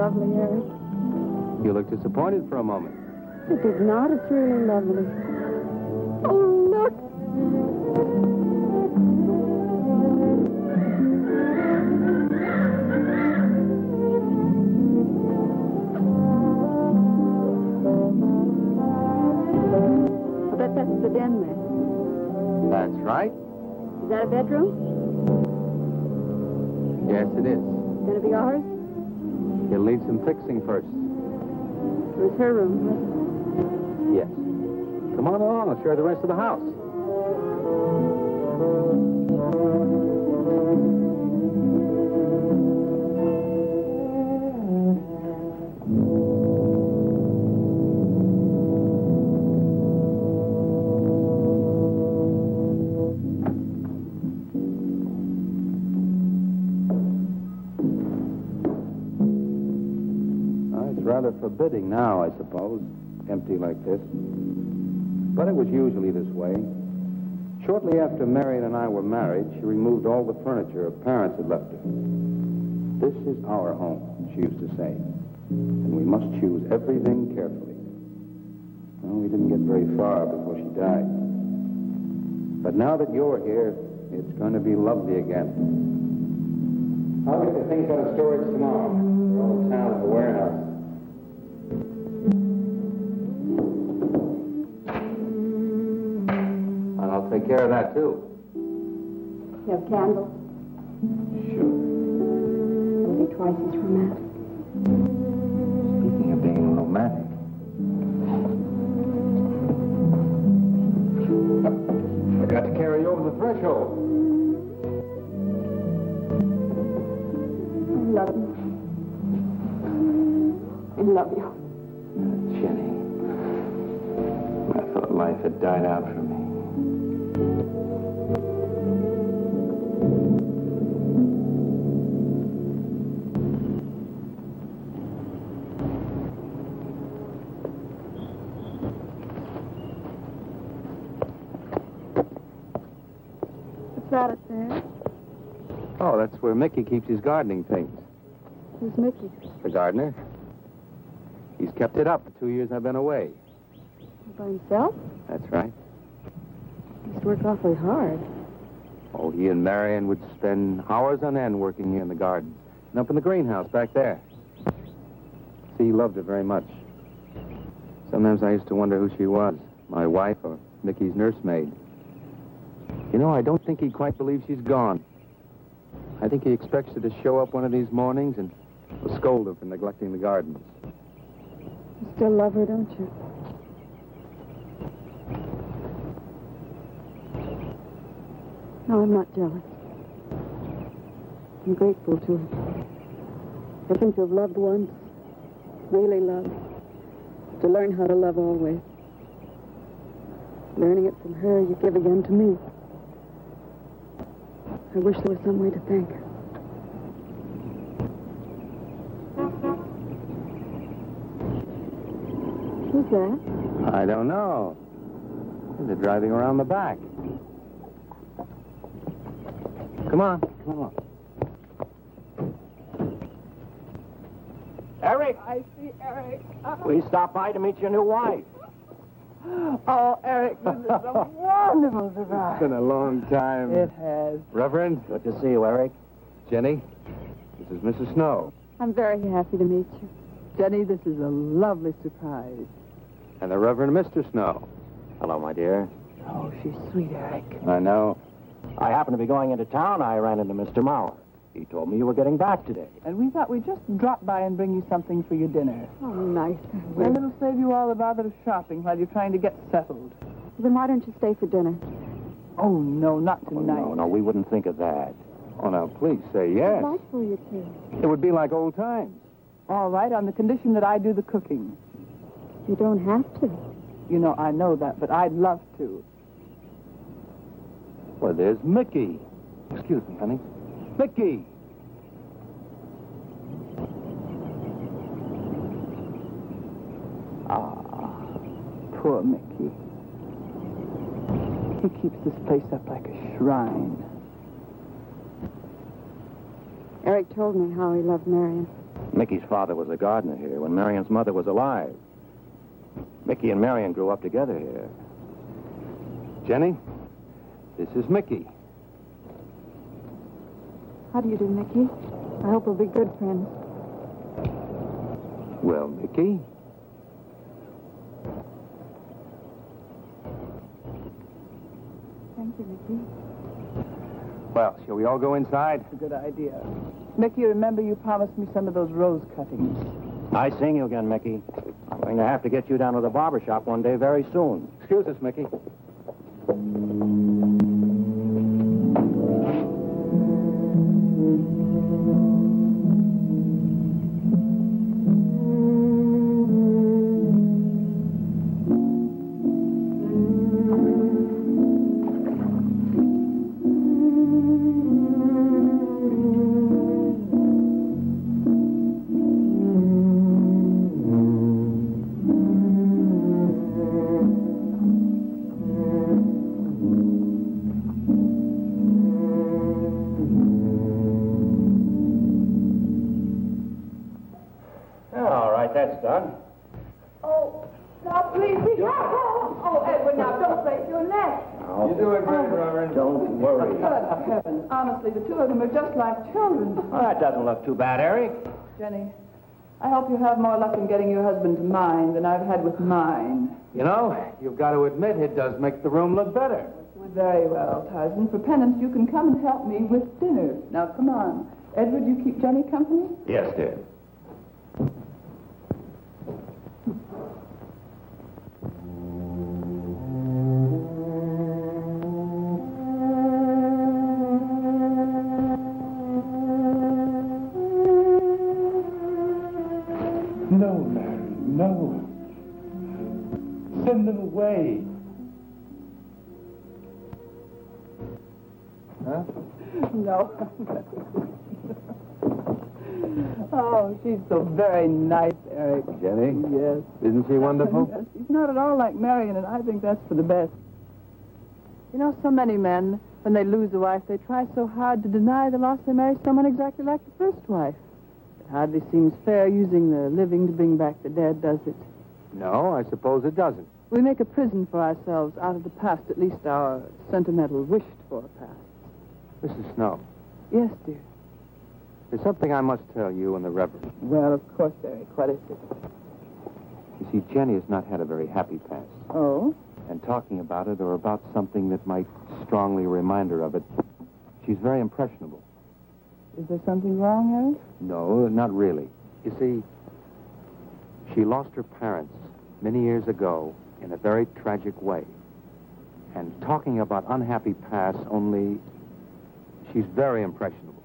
lovely, Eric. You look disappointed for a moment. It is not. It's really lovely. Oh, look. I bet that's the den there. That's right. Is that a bedroom? Yes, it is. Gonna be ours? You'll need some fixing first. It was her room, wasn't Yes. Come on along. I'll show you the rest of the house. Rather forbidding now, I suppose, empty like this. But it was usually this way. Shortly after Marion and I were married, she removed all the furniture her parents had left her. This is our home, she used to say, and we must choose everything carefully. Well, we didn't get very far before she died. But now that you're here, it's going to be lovely again. I'll get the things out of storage tomorrow. They're all in town at the warehouse. I'll take care of that, too. You have candles? Sure. It'll be twice as romantic. Speaking of being romantic. I got to carry you over the threshold. I love you. I love you. Jenny. I thought life had died out for me. What's that up there? Oh, that's where Mickey keeps his gardening things. Who's Mickey? The gardener. He's kept it up the 2 years I've been away. By himself? That's right. He must work awfully hard. Oh, he and Marion would spend hours on end working here in the garden. And up in the greenhouse back there. See, he loved her very much. Sometimes I used to wonder who she was, my wife or Mickey's nursemaid. You know, I don't think he quite believes she's gone. I think he expects her to show up one of these mornings and will scold her for neglecting the gardens. You still love her, don't you? No, I'm not jealous. I'm grateful to her. I think to have loved once, really loved, to learn how to love always. Learning it from her, you give again to me. I wish there was some way to thank her. Who's that? I don't know. They're driving around the back. Come on, come along. Eric! I see Eric. We stopped by to meet your new wife. Oh, Eric, this is a wonderful It's surprise. been a long time. It has. Reverend, Good to see you, Eric. Jenny, this is Mrs. Snow. I'm very happy to meet you. Jenny, this is a lovely surprise. And the Reverend Mr. Snow. Hello, my dear. Oh, she's sweet, Eric. I know. I happened to be going into town. I ran into Mr. Mauer. He told me you were getting back today. And we thought we'd just drop by and bring you something for your dinner. Oh, nice. And it'll save you all the bother of shopping while you're trying to get settled. Then why don't you stay for dinner? Oh, no, not Oh, tonight. no, we wouldn't think of that. Oh, now, please say yes. I'd like for you to. It would be like old times. All right, on the condition that I do the cooking. You don't have to. You know, I know that, but I'd love to. Well, there's Mickey. Excuse me, honey. Mickey! Ah, poor Mickey. He keeps this place up like a shrine. Eric told me how he loved Marion. Mickey's father was a gardener here when Marion's mother was alive. Mickey and Marion grew up together here. Jenny, this is Mickey. How do you do, Mickey? I hope we'll be good friends. Well, Mickey? Thank you, Mickey. Well, shall we all go inside? It's a good idea. Mickey, remember you promised me some of those rose cuttings. Nice seeing you again, Mickey. I'm going to have to get you down to the barber shop one day very soon. Excuse us, Mickey. All right, that's done. Oh, now please be careful. Oh, Edward, now don't break your neck. You're doing great, Reverend. Don't worry. Good heavens. Honestly, the two of them are just like children. Well, that doesn't look too bad, Eric. Jenny, I hope you have more luck in getting your husband to mine than I've had with mine. You know, you've got to admit it does make the room look better. Very well, Tarzan. For penance, you can come and help me with dinner. Now, come on. Edward, you keep Jenny company? Yes, dear. No, Mary, no. Send them away. Huh? No. Oh, she's so very nice, Eric. Jenny? Yes. Isn't she wonderful? Yes, she's not at all like Marion, and I think that's for the best. You know, so many men, when they lose a wife, they try so hard to deny the loss they marry someone exactly like the first wife. It hardly seems fair using the living to bring back the dead, does it? No, I suppose it doesn't. We make a prison for ourselves out of the past, at least our sentimental, wished-for past. Mrs. Snow, Yes, dear. there's something I must tell you and the Reverend. Well, of course, Eric. What is it? You see, Jenny has not had a very happy past. Oh? And talking about it or about something that might strongly remind her of it, she's very impressionable. Is there something wrong, Eric? No, not really. You see, she lost her parents many years ago in a very tragic way. And talking about unhappy past, only she's very impressionable.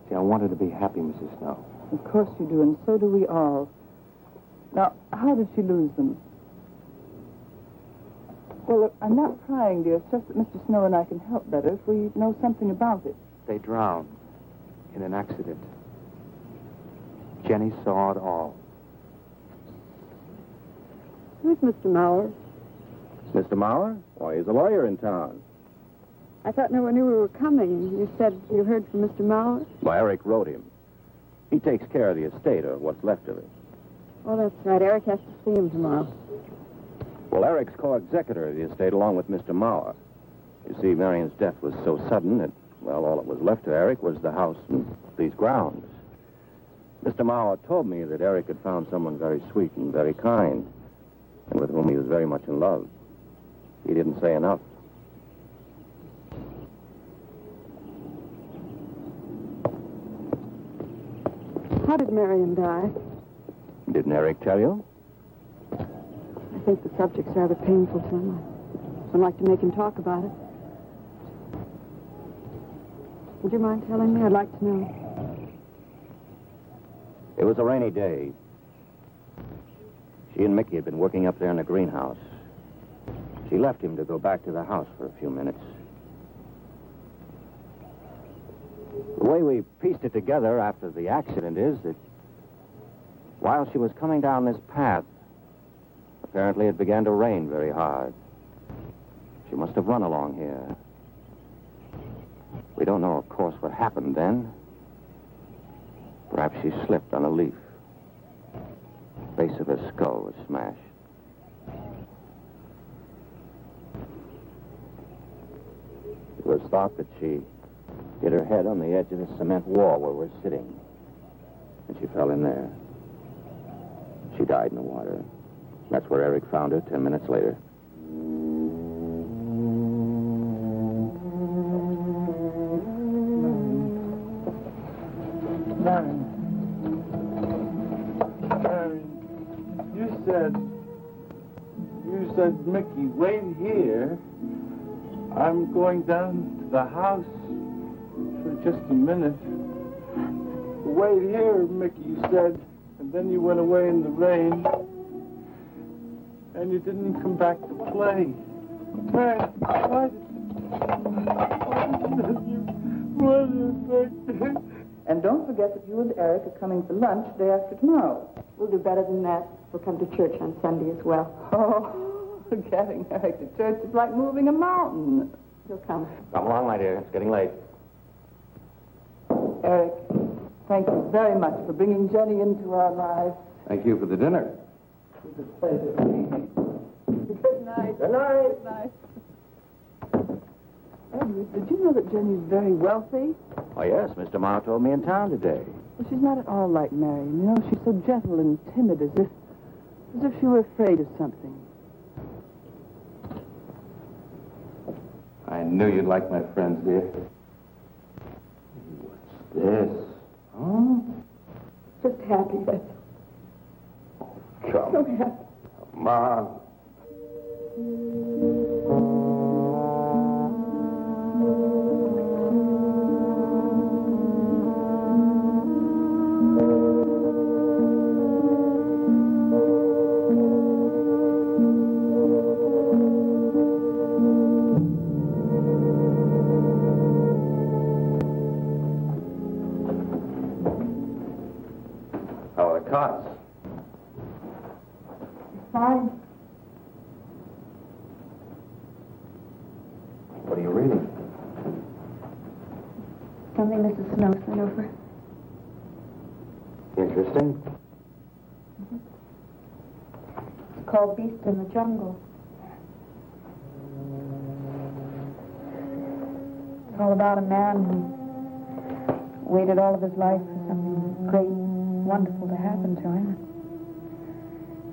See, I want her to be happy, Mrs. Snow. Of course you do, and so do we all. Now, how did she lose them? Well, look, I'm not prying, dear. It's just that Mr. Snow and I can help better if we know something about it. They drowned in an accident. Jenny saw it all. Who's Mr. Mauer? Mr. Mauer? Why, he's a lawyer in town. I thought no one knew we were coming. You said you heard from Mr. Mauer? Well, Eric wrote him. He takes care of the estate, or what's left of it. Oh, that's right. Eric has to see him tomorrow. Well, Eric's co-executor of the estate along with Mr. Mauer. You see, Marion's death was so sudden that, well, all that was left to Eric was the house and these grounds. Mr. Mauer told me that Eric had found someone very sweet and very kind, and with whom he was very much in love. He didn't say enough. How did Marion die? Didn't Eric tell you? I think the subject's rather painful to him. I don't like to make him talk about it. Would you mind telling me? I'd like to know. It was a rainy day. She and Mickey had been working up there in the greenhouse. She left him to go back to the house for a few minutes. The way we pieced it together after the accident is that while she was coming down this path, apparently it began to rain very hard. She must have run along here. We don't know, of course, what happened then. Perhaps she slipped on a leaf. base of her skull was smashed. It was thought that she hit her head on the edge of the cement wall where we're sitting. And she fell in there. She died in the water. That's where Eric found her 10 minutes later. Marion, you said, Mickey, wait here. I'm going down to the house for just a minute. Wait here, Mickey, you said. And then you went away in the rain. And you didn't come back to play. Man, why did you... And don't forget that you and Eric are coming for lunch day after tomorrow. We'll do better than that. We'll come to church on Sunday as well. Oh, getting Eric to church is like moving a mountain. He'll come. Come along, my dear. It's getting late. Eric, thank you very much for bringing Jenny into our lives. Thank you for the dinner. It was a pleasure. Good night. Good night. Good night. Edward, did you know that Jenny's very wealthy? Oh, yes. Mr. Marr told me in town today. Well, she's not at all like Marion. You know, she's so gentle and timid, as if she were afraid of something. I knew you'd like my friends, dear. What's this? Huh? Just happy, that's Come so happy. Come on. How are the cots? Fine. What are you reading? Something Mrs. Snow sent over. Interesting. It's called Beast in the Jungle. It's all about a man who waited all of his life for something great, wonderful to happen to him.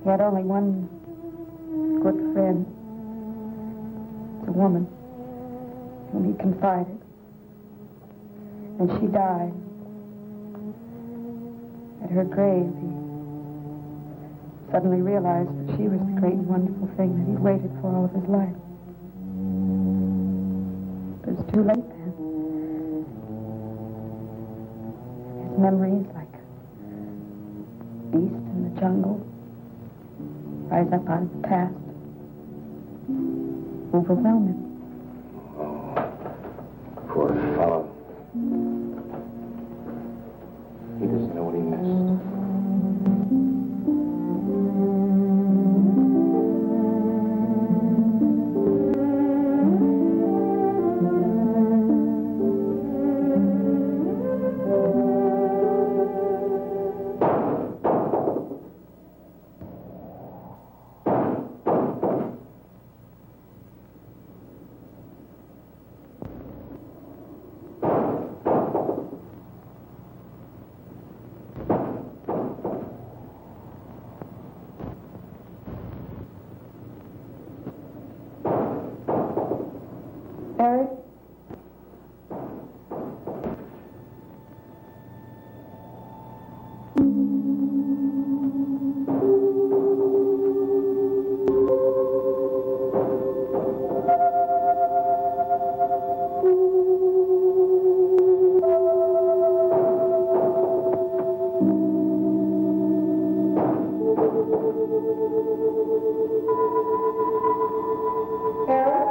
He had only one good friend. It's a woman whom he confided. And she died. At her grave, he suddenly realized that she was the great and wonderful thing that he'd waited for all of his life. But it's too late then. His memories, like a beast in the jungle, rise up out of the past, overwhelm him. Poor fellow. He doesn't know what he missed. Eric? Eric?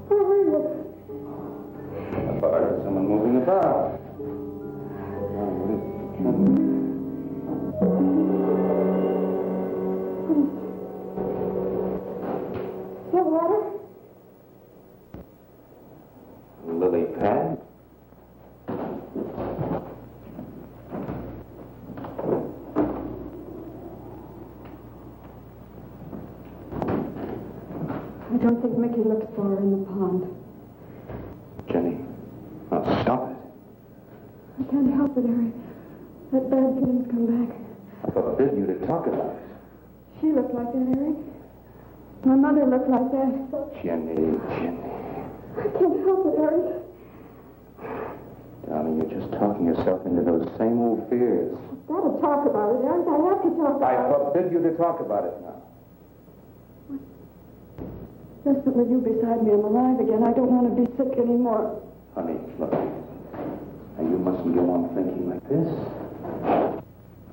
I thought I heard someone moving about. What is You have water? Lily pad? I don't think Mickey looks for her in the pond. Jenny. Oh, stop it. I can't help it, Eric. That bad feeling's come back. I forbid you to talk about it. She looked like that, Eric. My mother looked like that. Jenny. I can't help it, Eric. Darling, you're just talking yourself into those same old fears. I've got to talk about it, Eric. I have to talk about I it. forbid you to talk about it now. Just that with you beside me, I'm alive again. I don't want to be sick anymore. Honey, look. Now, you mustn't go on thinking like this.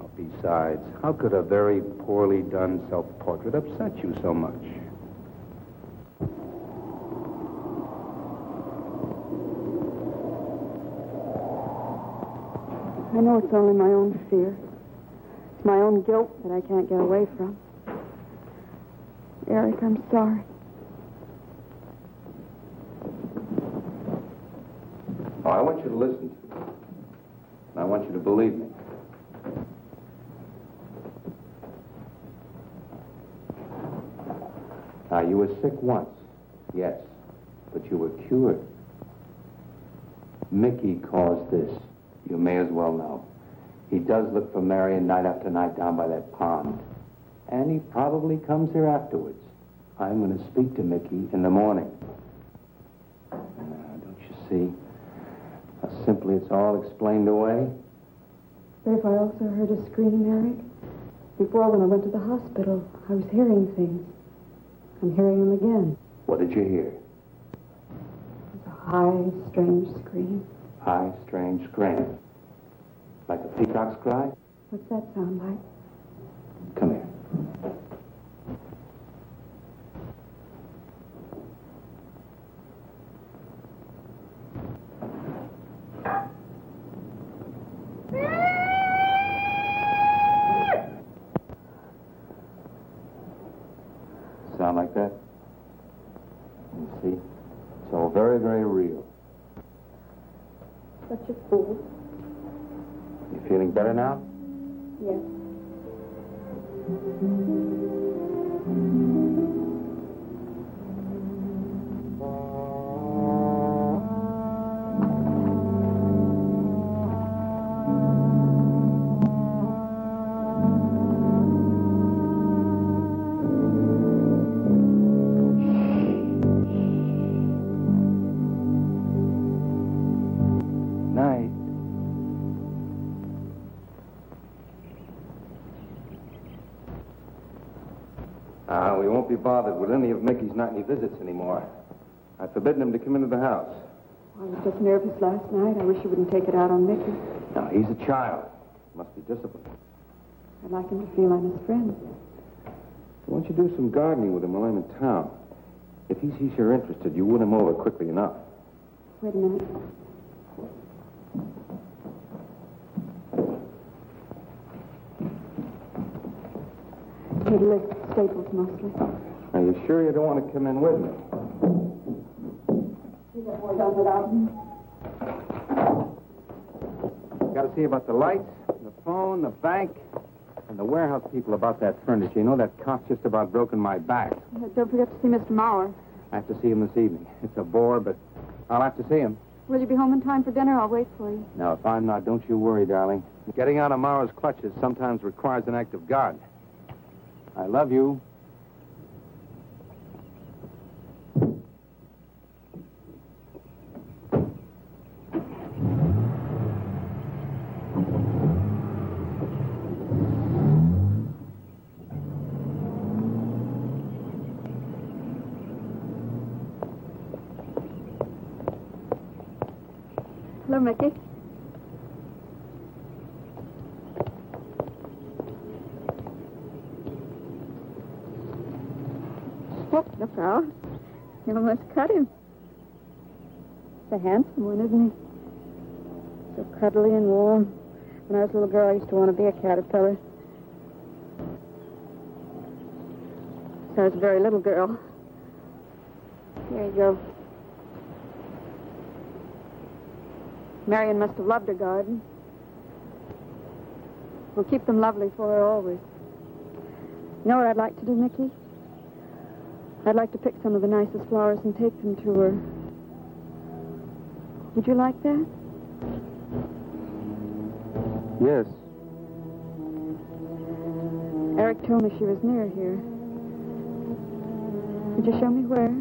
Oh, besides, how could a very poorly done self-portrait upset you so much? I know it's only my own fear. It's my own guilt that I can't get away from. Eric, I'm sorry. Oh, I want you to listen to me. I want you to believe me. Now, you were sick once, yes, but you were cured. Mickey caused this. You may as well know. He does look for Marion night after night down by that pond. And he probably comes here afterwards. I'm going to speak to Mickey in the morning. Don't you see? Simply, it's all explained away. But if I also heard a scream, Eric, before when I went to the hospital, I was hearing things. I'm hearing them again. What did you hear? It's a high, strange scream. High, strange scream. Like a peacock's cry? What's that sound like? Come here. Sound like that? You see? It's all very, very real. Such a fool. You feeling better now? Yes. Night. We won't be bothered with any of Mickey's nightly visits anymore. I've forbidden him to come into the house. I was just nervous last night. I wish you wouldn't take it out on Mickey. No, he's a child. Must be disciplined. I'd like him to feel I'm his friend. Why don't you do some gardening with him while I'm in town? If he sees you're interested, you win him over quickly enough. Wait a minute. He'd live Staples mostly. Are you sure you don't want to come in with me? You get more done without me. Got to see about the lights, the phone, the bank, and the warehouse people about that furniture. You know, that cop's just about broken my back. Don't forget to see Mr. Mauer. I have to see him this evening. It's a bore, but I'll have to see him. Will you be home in time for dinner? I'll wait for you. Now, if I'm not, don't you worry, darling. Getting out of Mauer's clutches sometimes requires an act of God. I love you. Hello, Mickey. Oh, look out. You almost cut him. He's a handsome one, isn't he? So cuddly and warm. When I was a little girl, I used to want to be a caterpillar. So I was a very little girl. Here you go. Marion must have loved her garden. We'll keep them lovely for her always. You know what I'd like to do, Mickey? I'd like to pick some of the nicest flowers and take them to her. Would you like that? Yes. Eric told me she was near here. Would you show me where?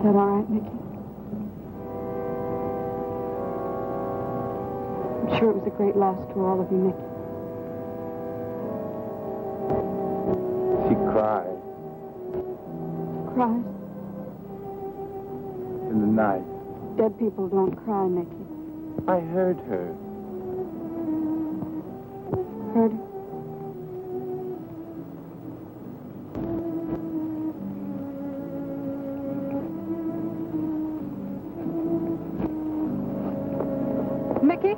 Is that all right, Mickey? I'm sure it was a great loss to all of you, Mickey. She cried Cries? in the night. Dead people don't cry, Mickey. I heard her. Heard her? Mickey?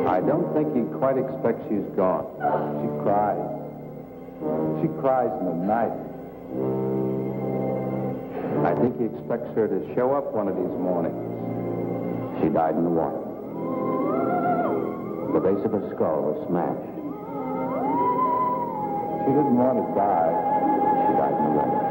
I don't think he quite expects she's gone. She cries. She cries in the night. I think he expects her to show up one of these mornings. She died in the water. The base of her skull was smashed. She didn't want to die. She died in the water.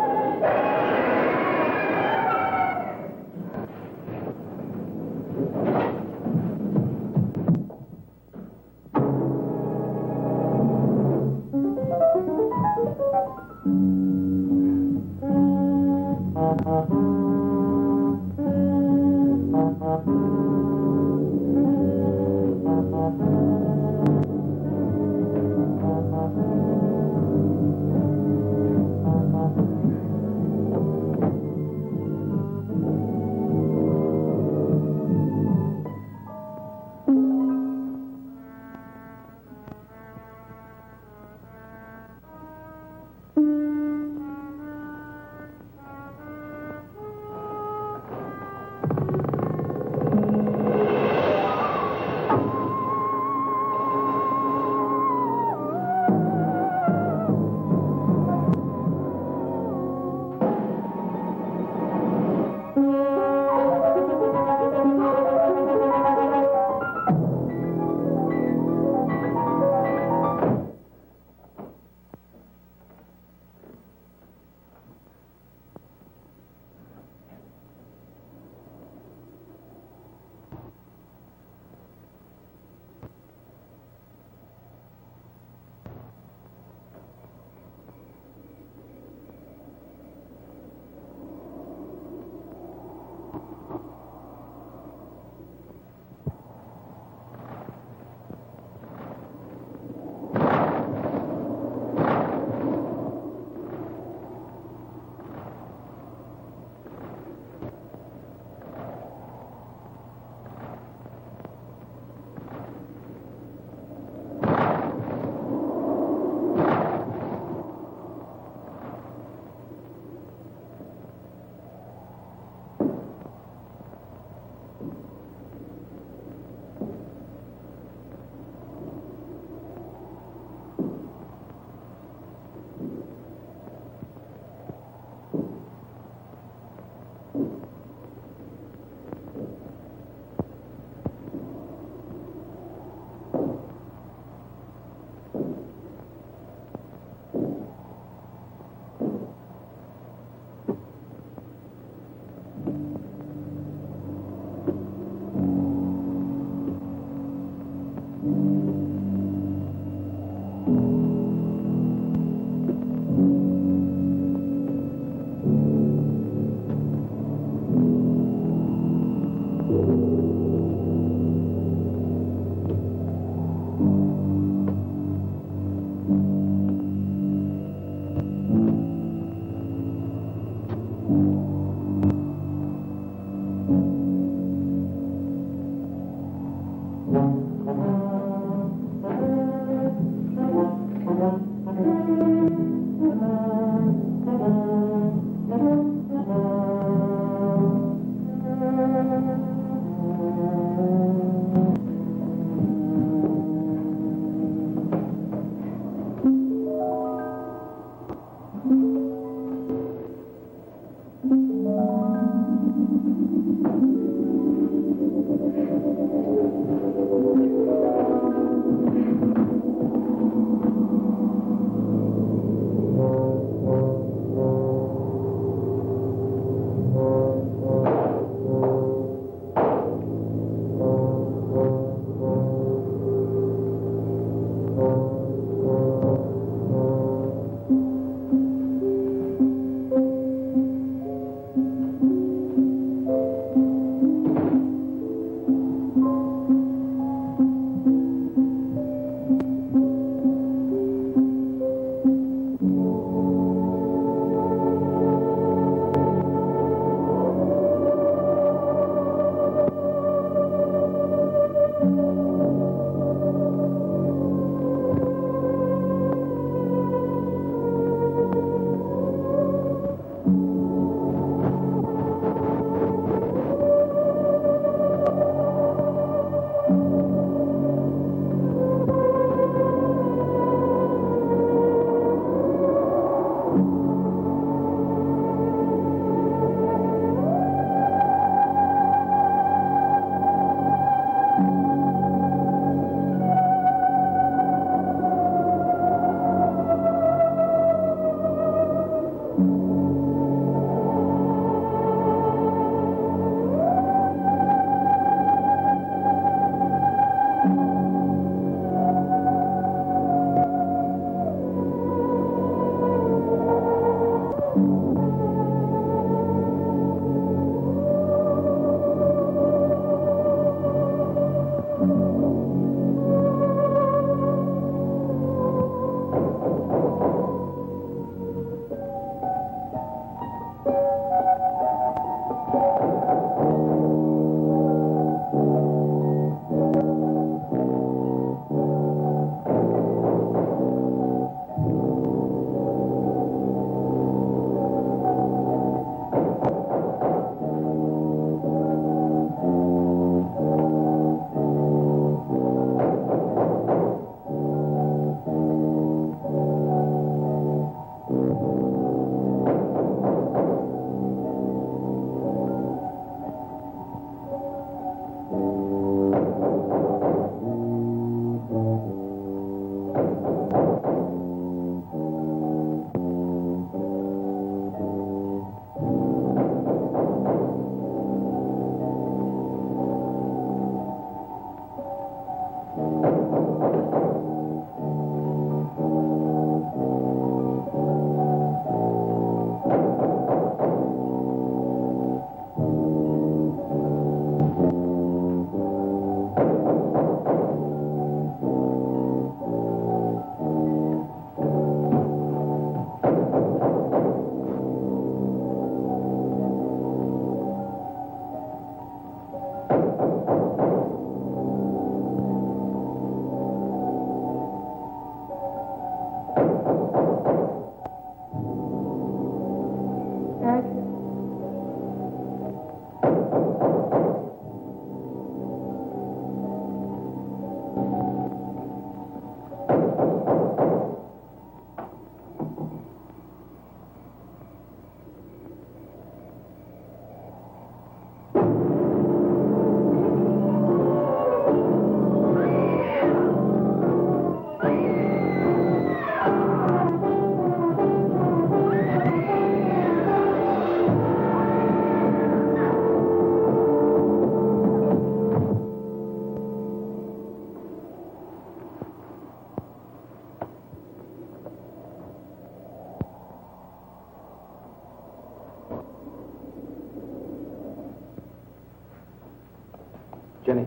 Jenny.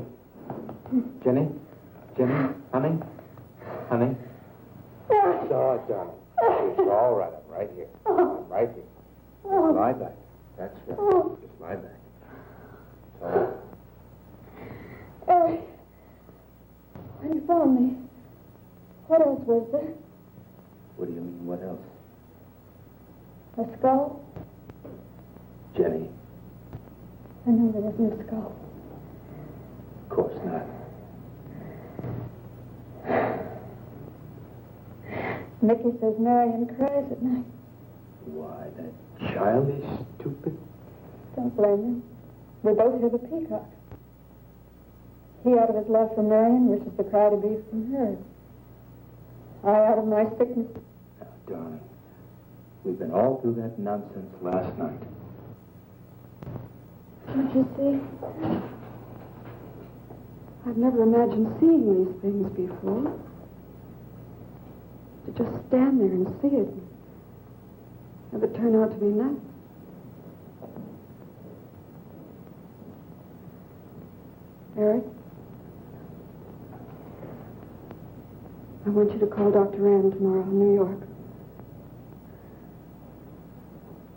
Jenny? Jenny? Honey? Honey? It's all right, darling. It's all right. I'm right here. I'm right here. Just lie back. That's right. Just lie back. It's all right. Eric, when you found me, what else was there? What do you mean, what else? A skull? Jenny? I knew there wasn't a skull. Of course not. Mickey says Marion cries at night. Why, that child is stupid. Don't blame him. We both hear the peacock. He out of his love for Marion wishes the cry to be from her. I out of my sickness. Now, darling, we've been all through that nonsense last night. Don't you see? I've never imagined seeing these things before. To just stand there and see it. Have it turn out to be nothing. Eric? I want you to call Dr. Ann tomorrow in New York.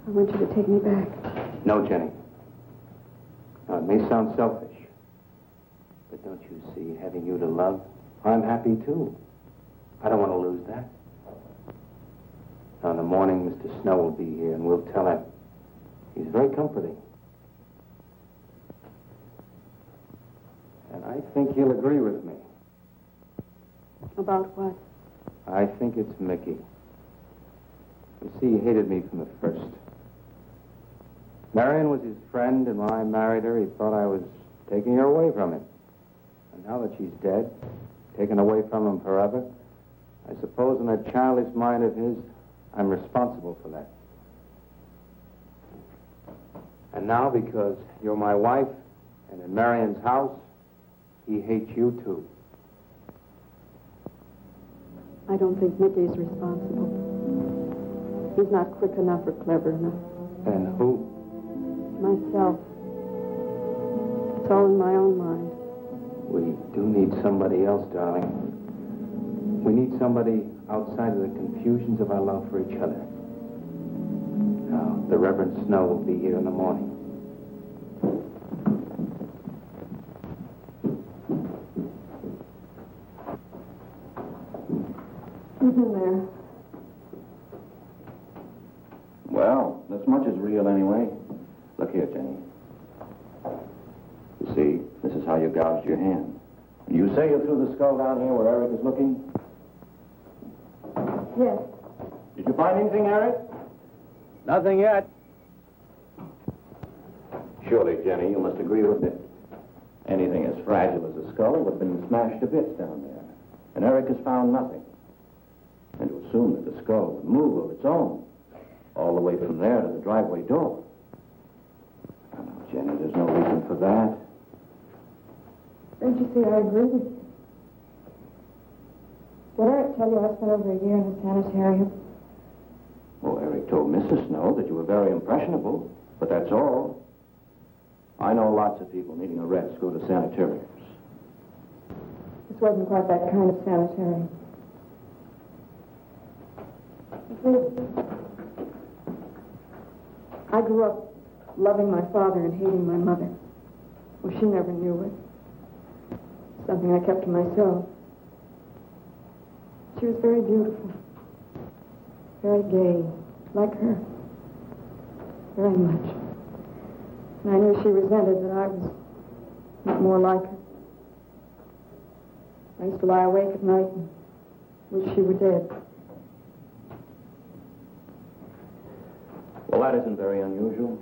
I want you to take me back. No, Jenny. Now, it may sound selfish, but don't you see, having you to love, I'm happy too. I don't want to lose that. Now, in the morning, Mr. Snow will be here, and we'll tell him. He's very comforting. And I think he'll agree with me. About what? I think it's Mickey. You see, he hated me from the first. Marion was his friend, and when I married her, he thought I was taking her away from him. And now that she's dead, taken away from him forever, I suppose in that childish mind of his, I'm responsible for that. And now, because you're my wife, and in Marion's house, he hates you too. I don't think Mickey's responsible. He's not quick enough or clever enough. And who? Myself. It's all in my own mind. We do need somebody else, darling. We need somebody outside of the confusions of our love for each other. Now, the Reverend Snow will be here in the morning. Who's in there? Well, this much is real anyway. Look here, Jenny. You see, this is how you gouged your hand. You say you threw the skull down here where Eric is looking? Yes. Did you find anything, Eric? Nothing yet. Surely, Jenny, you must agree with me. Anything as fragile as a skull would have been smashed to bits down there. And Eric has found nothing. And to assume that the skull would move of its own, all the way from there to the driveway door. Oh, no, Jenny, there's no reason for that. Don't you see, I agree with you. Did Eric tell you I spent over a year in the sanitarium? Well, Eric told Mrs. Snow that you were very impressionable, but that's all. I know lots of people needing a rest go to sanitariums. This wasn't quite that kind of sanitarium. I grew up loving my father and hating my mother. Well, she never knew it. Something I kept to myself. She was very beautiful. Very gay, like her. Very much. And I knew she resented that I was not more like her. I used to lie awake at night and wish she were dead. Well, that isn't very unusual.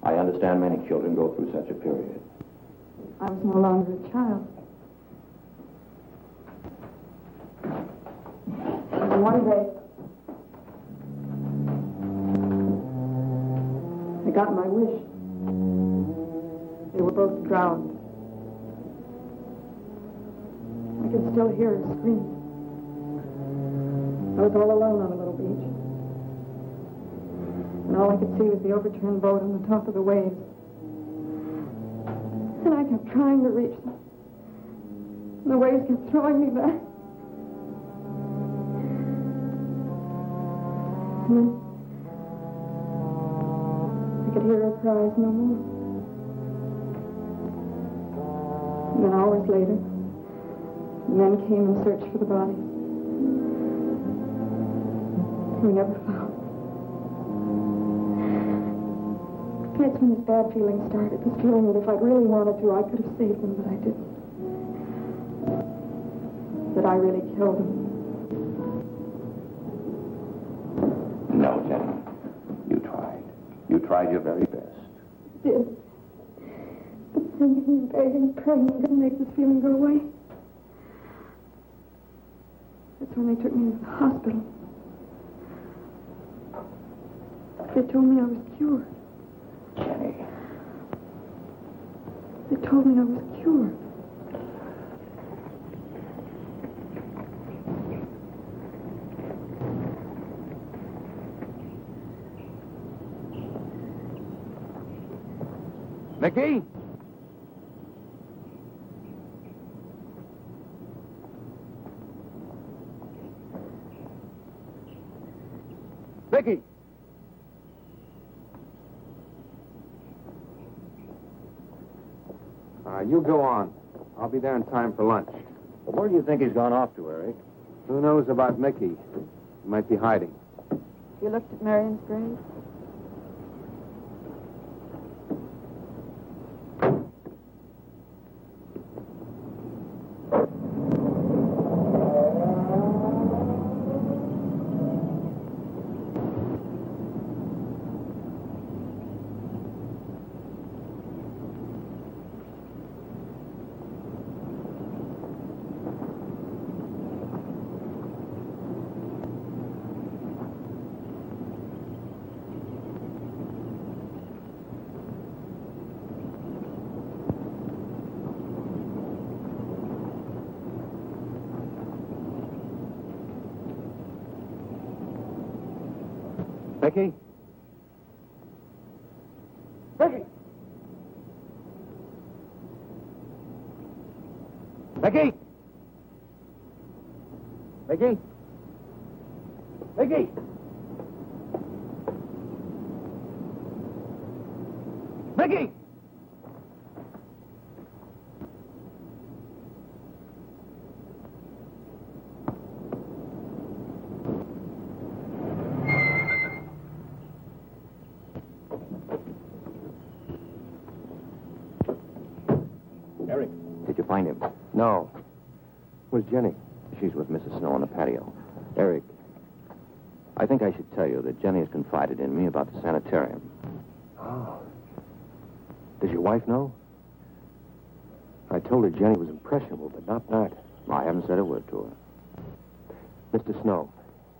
I understand many children go through such a period. I was no longer a child. And one day, I got my wish. They were both drowned. I could still hear her scream. I was all alone on a little beach. And all I could see was the overturned boat on the top of the waves. And I kept trying to reach them. And the waves kept throwing me back. And then I could hear her cries no more. And then hours later, the men came and searched for the bodies. We never found them. That's when this bad feeling started. This feeling that if I'd really wanted to, I could have saved them, but I didn't. That I really killed them. No, Jenny. You tried. You tried your very best. I did. But begging and begging and praying didn't make this feeling go away. That's when they took me to the hospital. They told me I was cured. Jenny. They told me I was cured. Mickey? Mickey! You go on. I'll be there in time for lunch. Well, where do you think he's gone off to, Eric? Who knows about Mickey? He might be hiding. You looked at Marion's grave? Mickey? Mickey! Mickey! Mickey? Mickey! Mickey! Eric, did you find him? No. Where's Jenny? She's with Mrs. Snow on the patio. Eric, I think I should tell you that Jenny has confided in me about the sanitarium. Oh. Does your wife know? I told her Jenny was impressionable, but not that. I haven't said a word to her. Mr. Snow,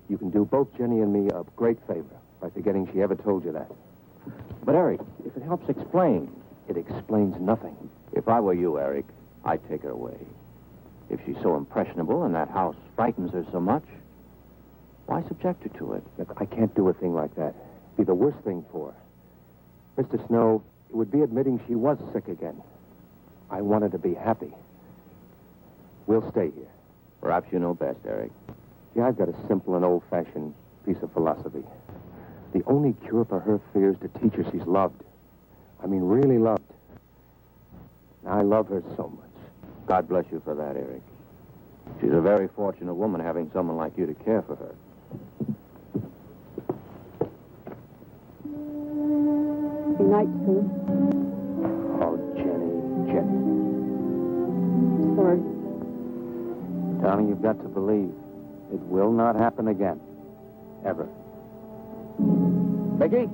you can do both Jenny and me a great favor by forgetting she ever told you that. But, Eric, if it helps explain... It explains nothing. If I were you, Eric, I'd take her away. If she's so impressionable and that house frightens her so much, why subject her to it? Look, I can't do a thing like that. It'd be the worst thing for her. Mr. Snow, it would be admitting she was sick again. I want her to be happy. We'll stay here. Perhaps you know best, Eric. See, I've got a simple and old-fashioned piece of philosophy. The only cure for her fear is to teach her she's loved. I mean, really loved. And I love her so much. God bless you for that, Eric. She's a very fortunate woman having someone like you to care for her. Good night, Sue. Oh, Jenny. Sorry. Darling, you've got to believe it will not happen again. Ever. Mickey?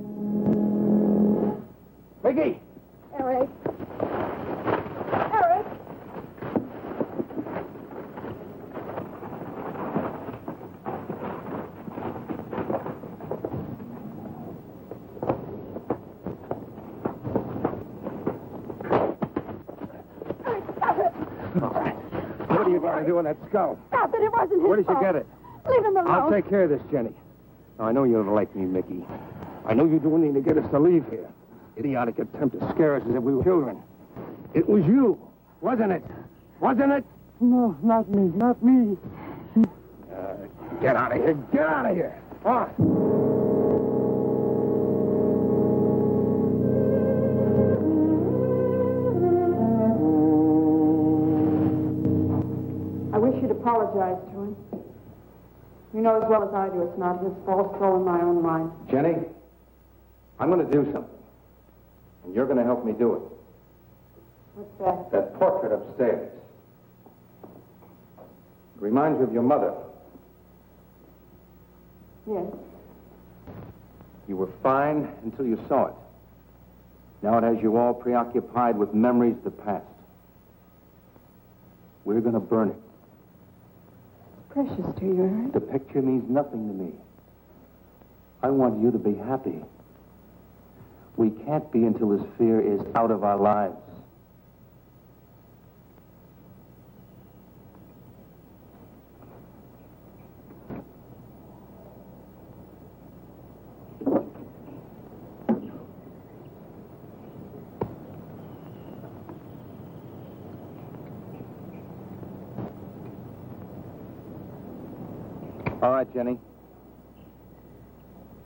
Mickey! Eric. Eric! Stop it! All right. What are you going to do with that skull? Stop it! It wasn't his Where did you fault. get it? Leave him alone. I'll take care of this, Jenny. Now, I know you don't like me, Mickey. I know you do anything to get us to leave here. Idiotic attempt to scare us as if we were children. It was you, wasn't it? Wasn't it? No, not me, not me. Get out of here. Get out of here. On. I wish you'd apologize to him. You know as well as I do it's not his fault. It's all in my own mind. Jenny, I'm going to do something. And you're going to help me do it. What's that? That portrait upstairs. It reminds you of your mother. Yes. You were fine until you saw it. Now it has you all preoccupied with memories of the past. We're going to burn it. Precious to you, Eric. The picture means nothing to me. I want you to be happy. We can't be until this fear is out of our lives. All right, Jenny.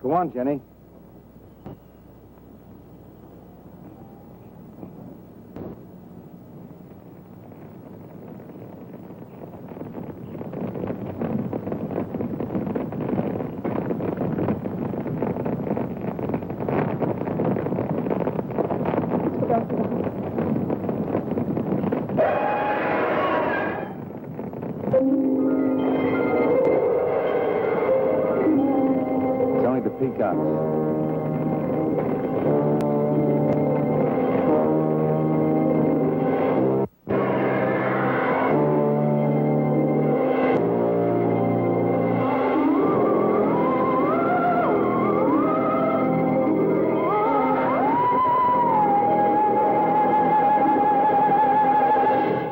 Go on, Jenny. Let's go back to the house. It's only the peacocks.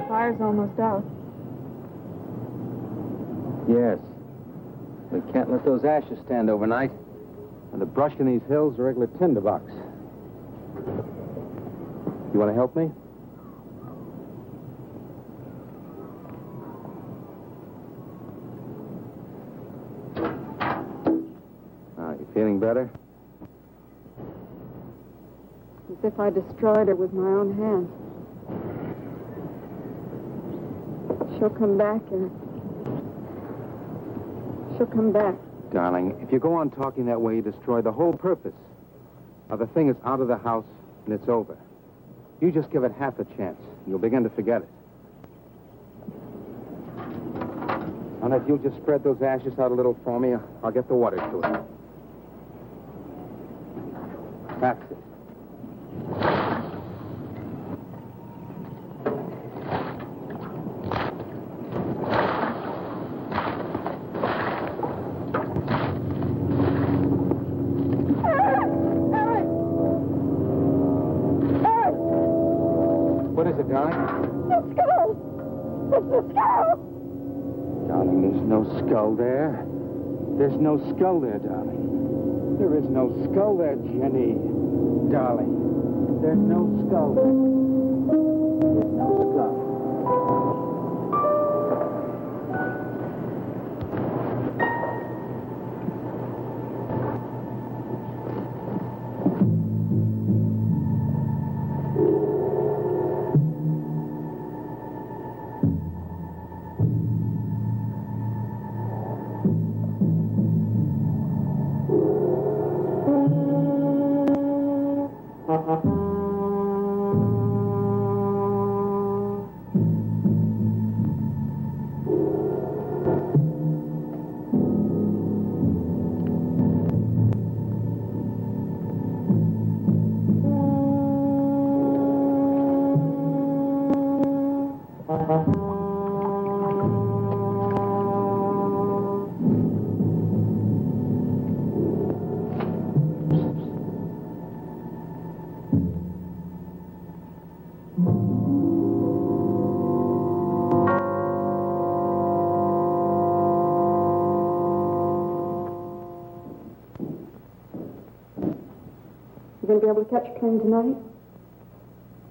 Fire's almost out. Yes. We can't let those ashes stand overnight. And the brush in these hills are a regular tinderbox. You want to help me? You feeling better? As if I destroyed her with my own hands. She'll come back, Eric. She'll come back. Darling, if you go on talking that way, you destroy the whole purpose. Now, the thing is out of the house, and it's over. You just give it half a chance, and you'll begin to forget it. And if you'll just spread those ashes out a little for me, I'll get the water to it. That's it. What is it, darling? The skull! It's the skull! Darling, there's no skull there. There's no skull there, darling. There is no skull there, Jenny. Darling, there's no skull there. There's no skull. You gonna be able to catch a train tonight?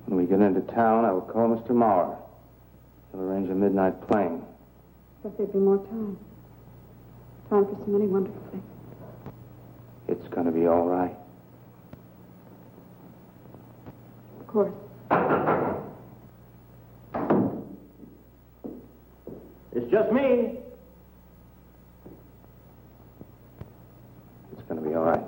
When we get into town, I will call Mr. Maurer. He'll arrange a midnight plane. But there'd be more time. Time for so many wonderful things. It's going to be all right. Of course. It's just me. It's going to be all right.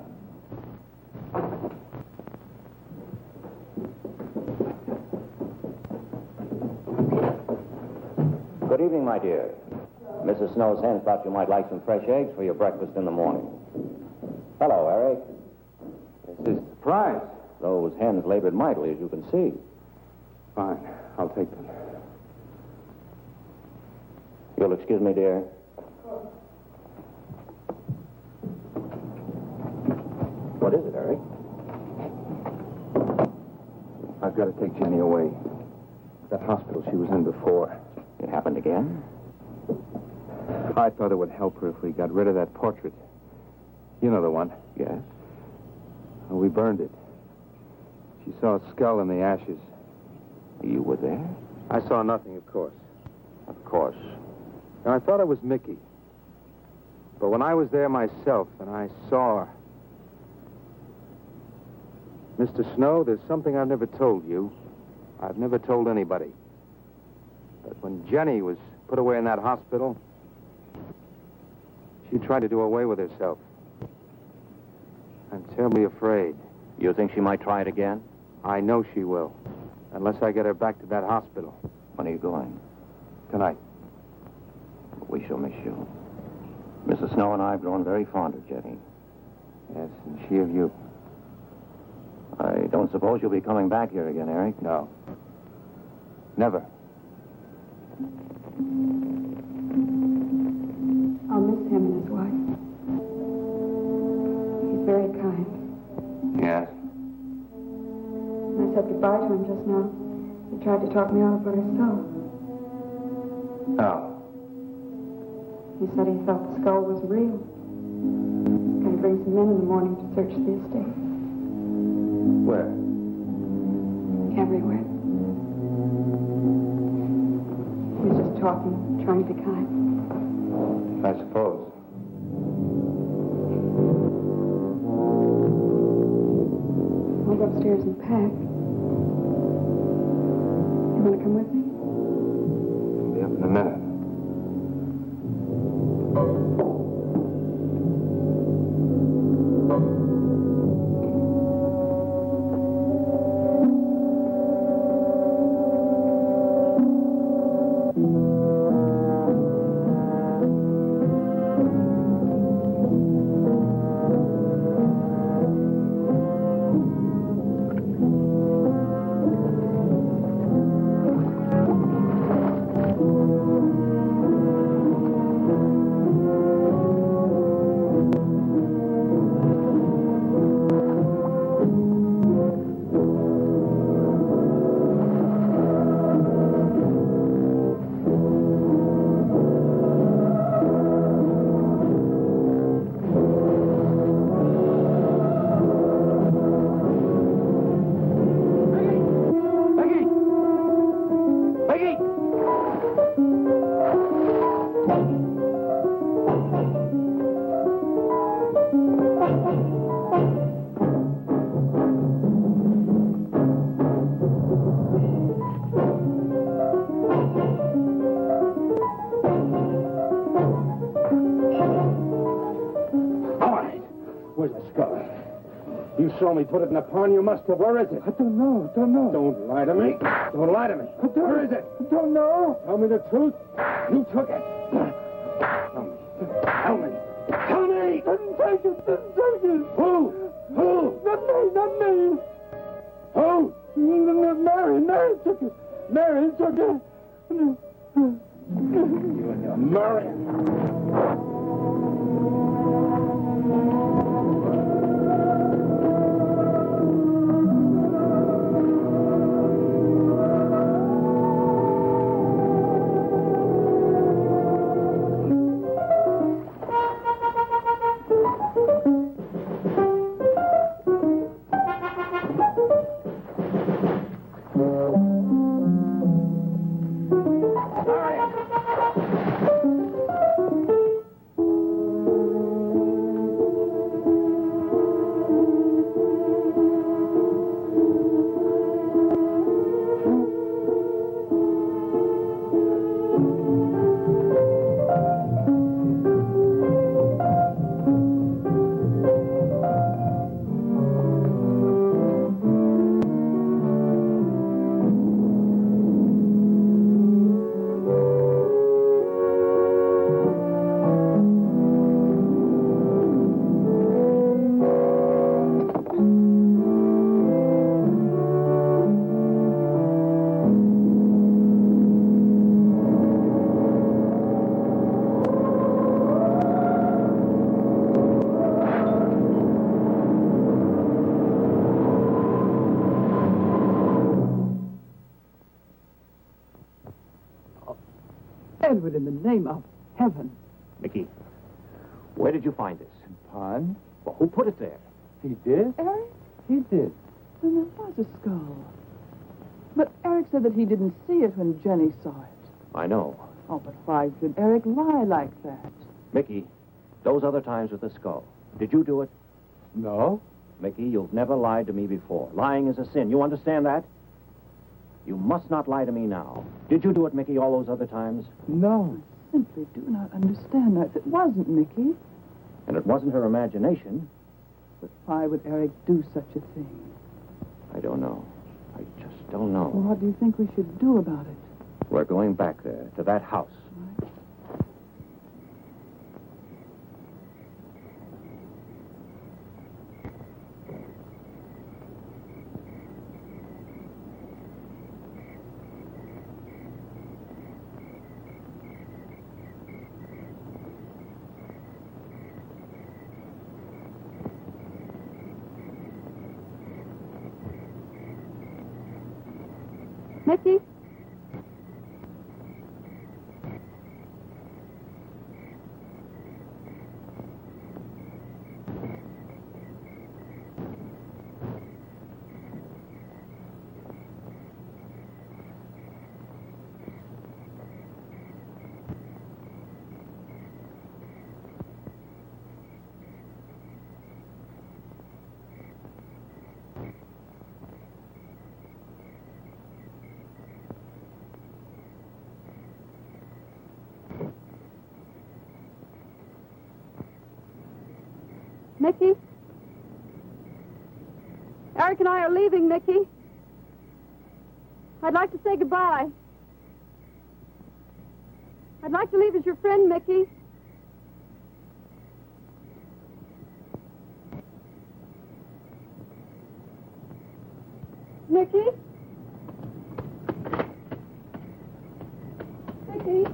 Good evening, my dear. Mrs. Snow's hens thought you might like some fresh eggs for your breakfast in the morning. Hello, Eric. This is a surprise. Those hens labored mightily, as you can see. Fine. I'll take them. You'll excuse me, dear? What is it, Eric? I've got to take Jenny away. That hospital she was in before. It happened again? I thought it would help her if we got rid of that portrait. You know the one. Yes. Well, we burned it. She saw a skull in the ashes. You were there? I saw nothing, of course. Of course. And I thought it was Mickey. But when I was there myself and I saw her... Mr. Snow, there's something I've never told you. I've never told anybody. But when Jenny was put away in that hospital, she tried to do away with herself. I'm terribly afraid. You think she might try it again? I know she will. Unless I get her back to that hospital. When are you going? Tonight. We shall miss you. Mrs. Snow and I have grown very fond of Jenny. Yes, and she of you. I don't suppose you'll be coming back here again, Eric? No. Never. I'll miss him and his wife. He's very kind. Yes. When I said goodbye to him just now, he tried to talk me out of what I saw. Oh. He said he thought the skull was real. He's going to bring some men in the morning to search the estate. Where? Everywhere. He was just talking, trying to be kind. I suppose. I'll go upstairs and pack. You want to come with me? I'll be up in a minute. You saw me put it in the pond. You must have. Where is it? I don't know. Don't lie to me. Don't lie to me. Where is it? I don't know. Tell me the truth. You took it. Tell me. Tell me. Tell me. Didn't take it. Who? Not me. Who? Mary took it. Mary took it. You and your Mary. Edward, in the name of heaven. Mickey, where did you find this? Pond? Well, who put it there? He did? Eric? He did. Then there was a skull. But Eric said that he didn't see it when Jenny saw it. I know. Oh, but why should Eric lie like that? Mickey, those other times with the skull. Did you do it? No. Mickey, you've never lied to me before. Lying is a sin. You understand that? You must not lie to me now. Did you do it, Mickey, all those other times? No. I simply do not understand that. It wasn't Mickey. And it wasn't her imagination. But why would Eric do such a thing? I don't know. I just don't know. Well, what do you think we should do about it? We're going back there, to that house. Right. Mickey? Mickey? Eric and I are leaving, Mickey. I'd like to say goodbye. I'd like to leave as your friend, Mickey. Mickey? Mickey?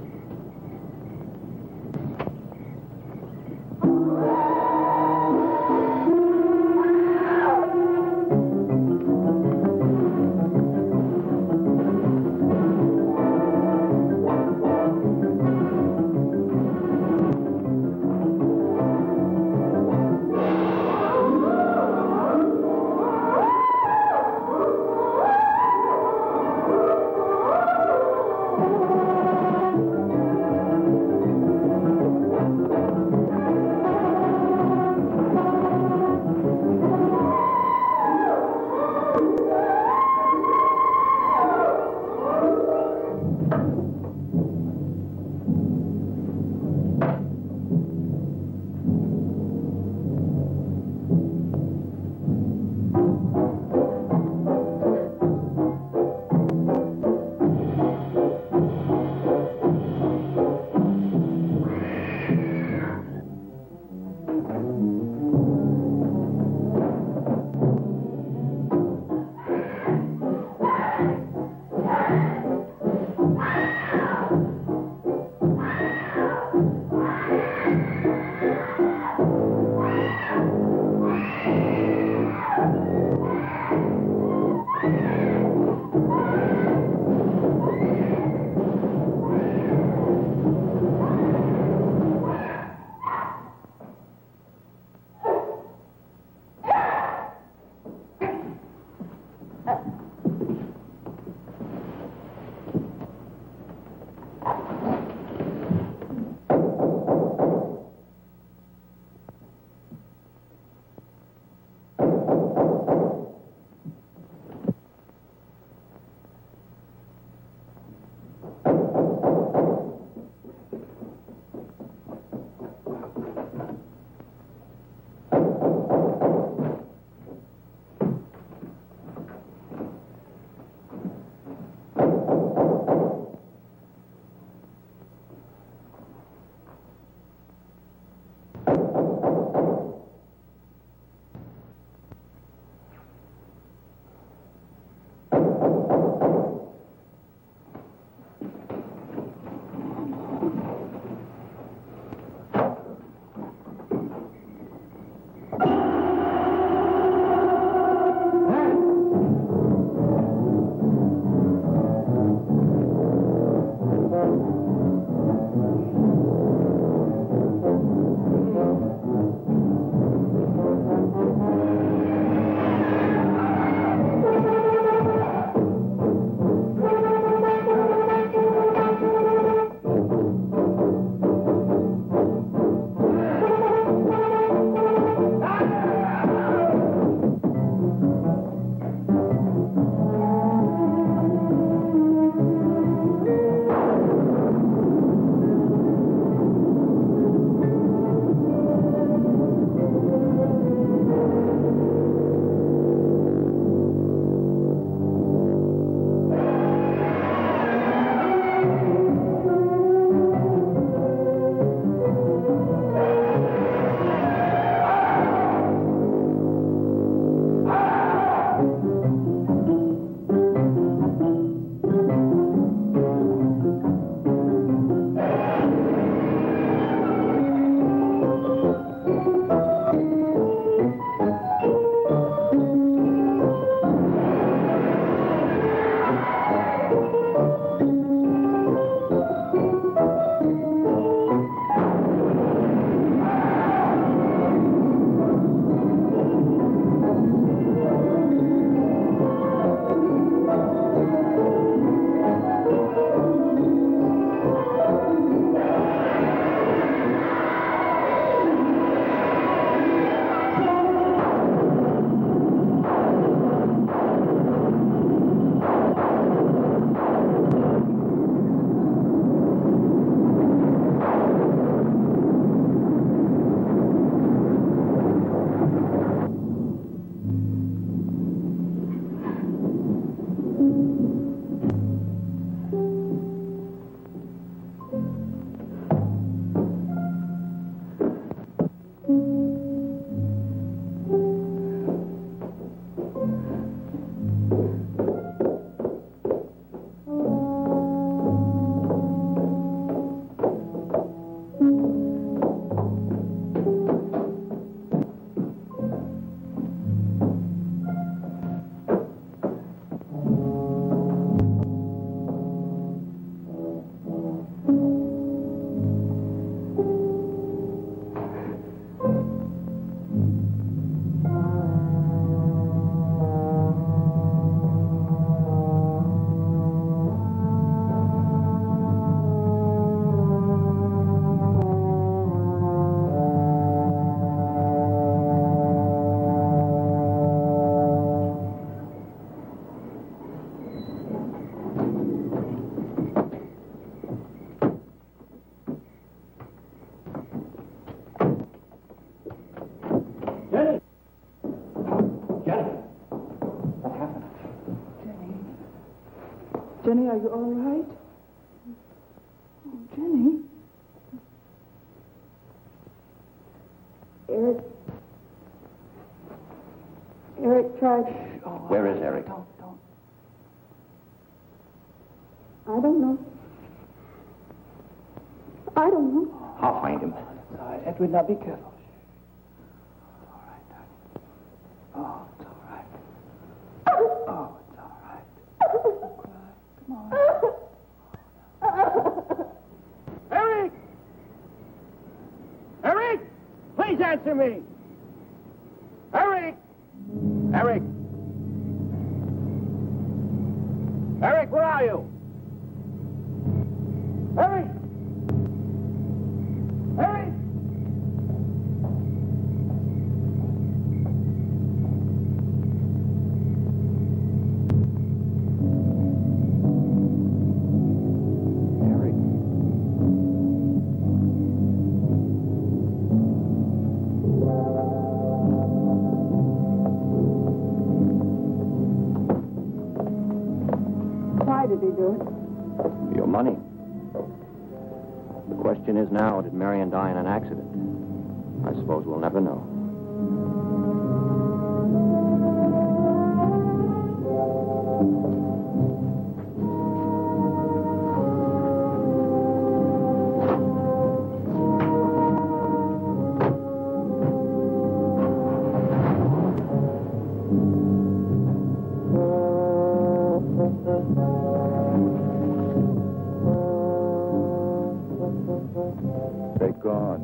Jenny, are you all right? Oh, Jenny. Eric tried. Where is Eric? Don't. I don't know. I don't know. I'll find him. It's all right, Edward. Now be careful. It's all right, darling. Oh, it's all right. Oh, it's all right. Don't cry. Come on. Eric! Eric! Please answer me! Eric! Eric! Eric, where are you? Eric! Eric! Why did he do it? Your money. The question is now, did Marion die in an accident? I suppose we'll never know. They're gone.